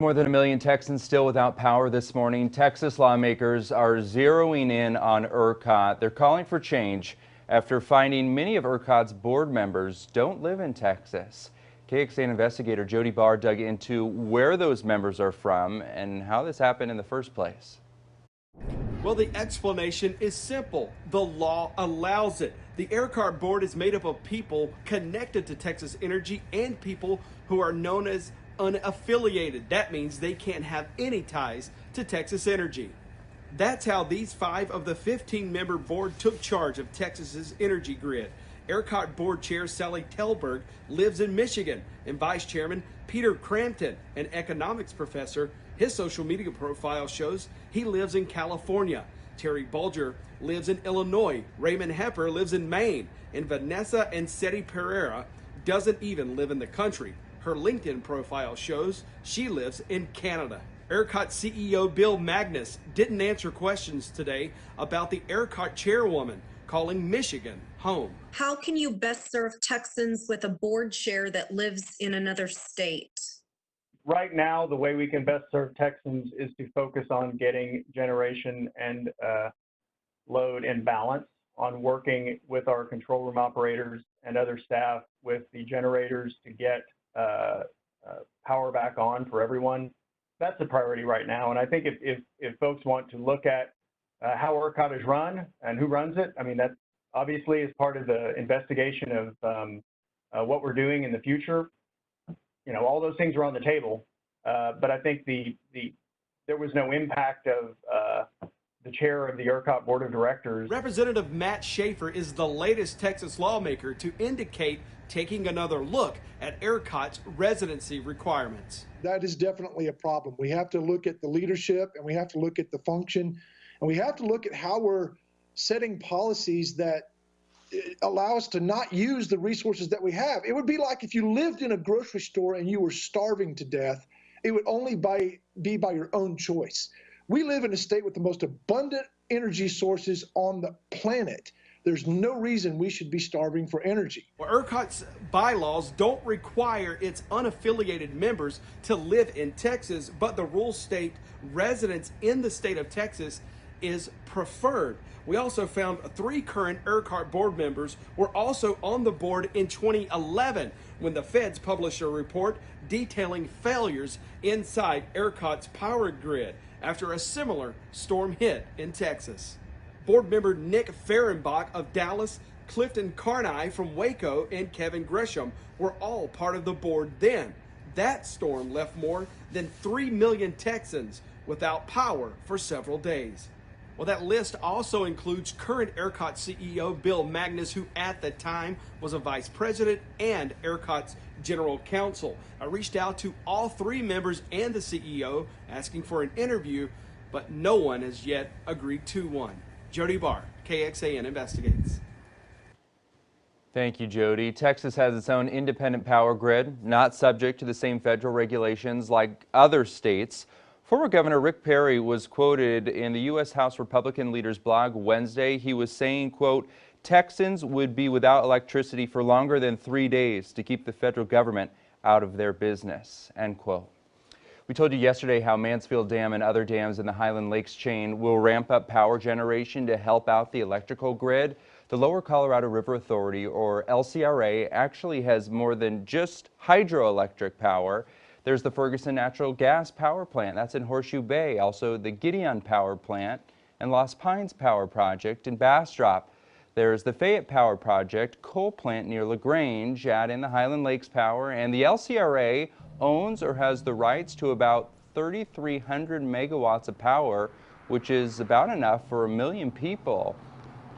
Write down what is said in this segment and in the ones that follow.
More than 1 million Texans still without power this morning. Texas lawmakers are zeroing in on ERCOT. They're calling for change after finding many of ERCOT's board members don't live in Texas. KXAN investigator Jody Barr dug into where those members are from and how this happened in the first place. Well, the explanation is simple. The law allows it. The ERCOT board is made up of people connected to Texas Energy and people who are known as unaffiliated. That means they can't have any ties to Texas Energy. That's how these 5 of the 15-member board took charge of Texas's energy grid. ERCOT board chair Sally Telberg lives in Michigan, and vice chairman Peter Crampton, an economics professor, his social media profile shows he lives in California. Terry Bulger lives in Illinois. Raymond Hepper lives in Maine. And Vanessa Ansetti Pereira doesn't even live in the country. Her LinkedIn profile shows she lives in Canada. ERCOT CEO Bill Magnus didn't answer questions today about the ERCOT chairwoman calling Michigan home. How can you best serve Texans with a board chair that lives in another state? Right now, the way we can best serve Texans is to focus on getting generation and load in balance, on working with our control room operators and other staff with the generators to get power back on for everyone. That's a priority right now. And I think if folks want to look at how ERCOT is run and who runs it, I mean, that obviously is part of the investigation of what we're doing in the future. You know, all those things are on the table, but I think there was no impact of the chair of the ERCOT Board of Directors. Representative Matt Schaefer is the latest Texas lawmaker to indicate taking another look at ERCOT's residency requirements. That is definitely a problem. We have to look at the leadership, and we have to look at the function, and we have to look at how we're setting policies that allow us to not use the resources that we have. It would be like if you lived in a grocery store and you were starving to death. It would only be by your own choice. We live in a state with the most abundant energy sources on the planet. There's no reason we should be starving for energy. Well, ERCOT's bylaws don't require its unaffiliated members to live in Texas, but the rules state residents in the state of Texas is preferred. We also found 3 current ERCOT board members were also on the board in 2011 when the feds published a report detailing failures inside ERCOT's power grid after a similar storm hit in Texas. Board member Nick Fehrenbach of Dallas, Clifton Carney from Waco, and Kevin Gresham were all part of the board then. That storm left more than 3 million Texans without power for several days. Well, that list also includes current ERCOT CEO Bill Magnus, who at the time was a vice president and ERCOT's general counsel. I reached out to all 3 members and the CEO asking for an interview, but no one has yet agreed to one. Jody Barr, KXAN investigates. Thank you, Jody. Texas has its own independent power grid, not subject to the same federal regulations like other states. Former Governor Rick Perry was quoted in the U.S. House Republican leader's blog Wednesday. He was saying, quote, Texans would be without electricity for longer than 3 days to keep the federal government out of their business, end quote. We told you yesterday how Mansfield Dam and other dams in the Highland Lakes chain will ramp up power generation to help out the electrical grid. The Lower Colorado River Authority, or LCRA, actually has more than just hydroelectric power. There's the Ferguson Natural Gas Power Plant, that's in Horseshoe Bay, also the Gideon Power Plant and Lost Pines Power Project in Bastrop. There's the Fayette Power Project coal plant near LaGrange, adding the Highland Lakes Power, and the LCRA owns or has the rights to about 3,300 megawatts of power, which is about enough for 1 million people.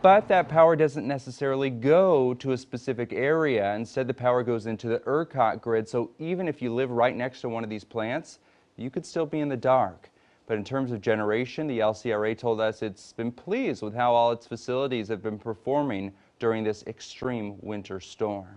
But that power doesn't necessarily go to a specific area. Instead, the power goes into the ERCOT grid, so even if you live right next to one of these plants, you could still be in the dark. But in terms of generation, the LCRA told us it's been pleased with how all its facilities have been performing during this extreme winter storm.